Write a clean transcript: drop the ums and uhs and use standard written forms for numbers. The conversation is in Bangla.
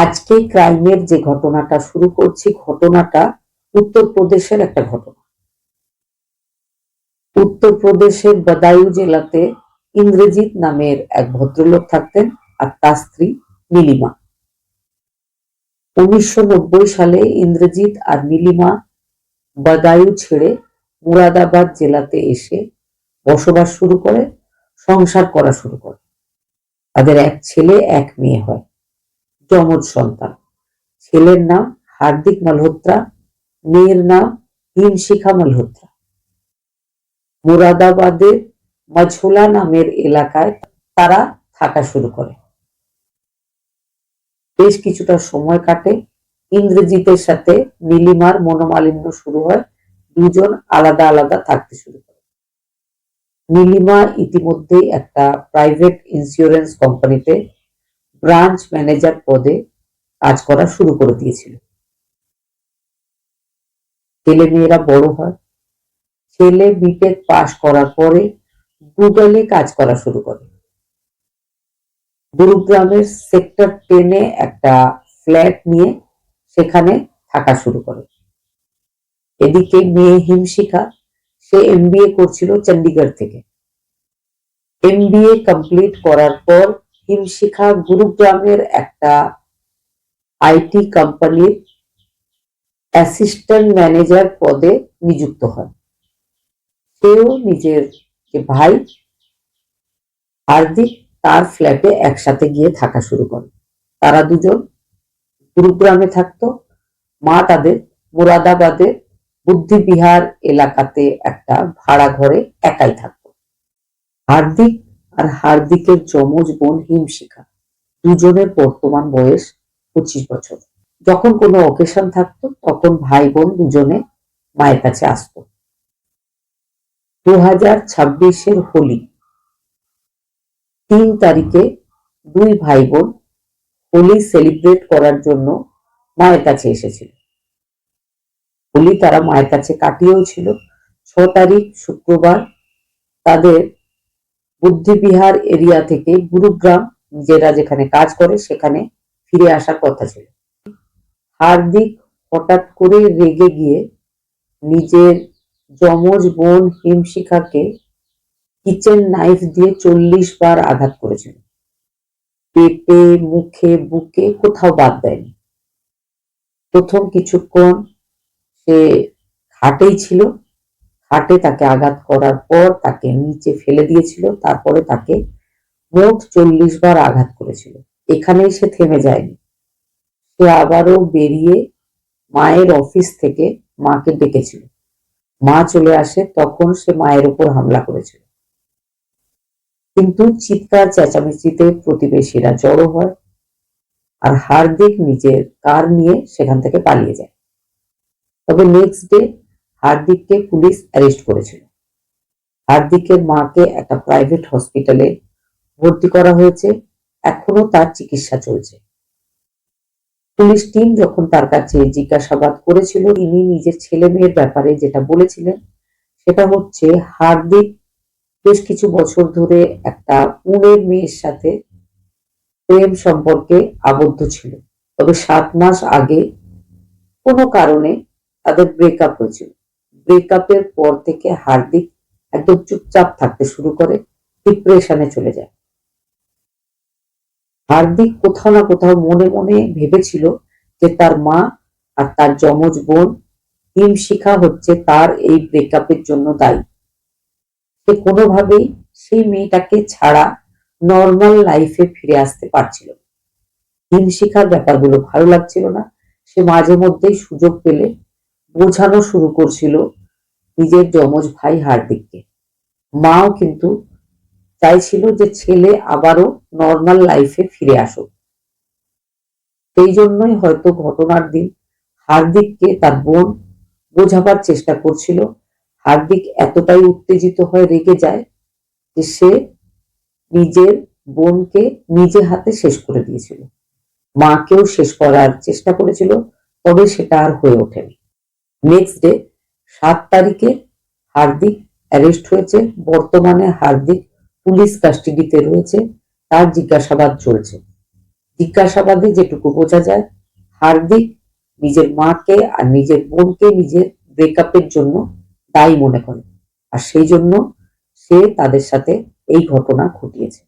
আজকে ক্রাইমের যে ঘটনাটা শুরু করছি, ঘটনাটা উত্তরপ্রদেশের একটা ঘটনা। উত্তরপ্রদেশের বদায়ু জেলাতে ইন্দ্রজিৎ নামের এক ভদ্রলোক থাকতেন, আর তার স্ত্রী নীলিমা। 1990 সালে ইন্দ্রজিৎ আর নীলিমা বদায়ু ছেড়ে মুরাদাবাদ জেলাতে এসে বসবাস শুরু করে, সংসার করা শুরু করে। তাদের এক ছেলে এক মেয়ে হয়, যমজ সন্তান। ছেলের নাম হার্দিক মালহোত্রা, মেয়ের নাম হিমশিখা মালহোত্রা। মুরাদাবাদের মঝোলা নামের এলাকায় তারা থাকা শুরু করে। বেশ কিছুটা সময় কাটে। ইন্দ্রজিতের সাথে নীলিমার মনোমালিন্য শুরু হয়, দুজন আলাদা আলাদা থাকতে শুরু করে। নীলিমা ইতিমধ্যে একটা প্রাইভেট ইন্স্যুরেন্স কোম্পানিতে ব্রাঞ্চ ম্যানেজার পদে কাজ করা শুরু করে দিয়েছিল। ছেলে মেয়েরা বড় হয়। ছেলে বিটেক পাশ করার পরে গুগলে কাজ করা শুরু করে। গুরুগ্রামের সেক্টর 10-এ একটা ফ্ল্যাট নিয়ে সেখানে থাকা শুরু করে। এদিকে মেয়ে হিমশিখা, সে এমবিএ করছিল চণ্ডীগড় থেকে। এমবিএ কমপ্লিট করার পর হিমশিখা গুরুগ্রামের একটা আইটি কোম্পানির অ্যাসিস্ট্যান্ট ম্যানেজার পদে নিযুক্ত হয়। সেও নিজের যে ভাই হার্দিক, তার ফ্ল্যাটে একসাথে গিয়ে থাকা শুরু করে। তারা দুজন গুরুগ্রামে থাকতো, মা তাদের মুরাদাবাদের বুদ্ধিবিহার এলাকাতে একটা ভাড়া ঘরে একাই থাকতো। হার্দিক আর হার্দিকের যমজ বোন হিমশিখা, দুজনের বর্তমান বয়স 25 বছর। যখন কোনো অকেশন থাকতো তখন ভাই বোন দুজনে মায়ের কাছে আসতো। 2026-এর হোলি 3 তারিখে দুই ভাই বোন হোলি সেলিব্রেট করার জন্য মায়ের কাছে এসেছিল। হোলি তারা মায়ের কাছে কাটিয়েও ছিল। 6 তারিখ শুক্রবার তাদের বুদ্ধিবিহার এরিয়া থেকে গুরুগ্রাম, নিজেরা যেখানে কাজ করে সেখানে ফিরে আসার কথা ছিল। হার্দিক হঠাৎ করে রেগে গিয়ে নিজের যমজ বোন হিমশিখাকে কিচেন নাইফ দিয়ে 40 বার আঘাত করেছিল। পেটে, মুখে, বুকে, কোথাও বাদ দেয়নি। প্রথম কিছুক্ষণ সে খাটেই ছিল। খাটে তাকে আঘাত করার পর তাকে নিচে ফেলে দিয়েছিল। তারপরে তাকে মোট 40 বার আঘাত করেছিল। এখানেই সে থেমে যায়নি। সে আবারও বেরিয়ে মায়ের অফিস থেকে মাকে ডেকেছিল। মা চলে আসে, তখন সে মায়ের উপর হামলা করেছিল। কিন্তু চিৎকার চেঁচামেচিতে প্রতিবেশীরা জড়ো হয়, আর হার্দিক নিজের কার নিয়ে সেখান থেকে পালিয়ে যায়। তবে নেক্সট ডে হার্দিককে পুলিশ অ্যারেস্ট করেছিল। হার্দিকের মাকে একটা প্রাইভেট হসপিটালে ভর্তি করা হয়েছে, এখনো তার চিকিৎসা চলছে। পুলিশ টিম যখন তার কাছে জিজ্ঞাসাবাদ করেছিল, তিনি নিজের ছেলে মেয়ের ব্যাপারে যেটা বলেছিলেন সেটা হচ্ছে, হার্দিক বেশ কিছু বছর ধরে একটা পুনের মেয়ের সাথে প্রেম সম্পর্কে আবদ্ধ ছিল। তবে 7 মাস আগে কোনো কারণে তাদের ব্রেকআপ হয়েছিল। ব্রেকআপের পর থেকে হার্দিক একদম চুপচাপ থাকতে শুরু করে, ডিপ্রেশনে চলে যায়। হার্দিক কোথাও না কোথাও মনে মনে ভেবেছিল যে তার মা আর তার যমজ বোন হিমশিখা হচ্ছে তার এই ব্রেকআপের জন্য দায়ী। সে কোনোভাবেই সেই মেয়েটাকে ছাড়া নর্মাল লাইফে ফিরে আসতে পারছিল না। হিমশিখার ব্যাপারগুলো ভালো লাগছিল না। সে মাঝে মধ্যেই সুযোগ পেলে বোঝানো শুরু করছিল নিজের যমজ ভাই হার্দিককে। মাও কিন্তু চাইছিল যে ছেলে আবারও নর্মাল লাইফে ফিরে আসুক। সেই জন্যই হয়তো ঘটনার দিন হার্দিককে তার বোন বোঝাবার চেষ্টা করছিল। হার্দিক এতটাই উত্তেজিত হয়ে রেগে যায় যে সে নিজের বোনকে নিজে হাতে শেষ করে দিয়েছিল। মাকেও শেষ করার চেষ্টা করেছিল, তবে সেটা আর হয়ে ওঠেনি। নেক্সট ডে 7 তারিখে হার্দিক অ্যারেস্ট হয়েছে। বর্তমানে হার্দিক পুলিশ কাস্টাডিতে রয়েছে, তার জিজ্ঞাসাবাদ চলছে। জিজ্ঞাসাবাদে যেটুকু বোঝা যায়, হার্দিক নিজের মাকে আর নিজের বোনকে নিজের ব্রেকআপের জন্য দায়ী মনে করে, আর সেই জন্য সে তাদের সাথে এই ঘটনা ঘটিয়েছে।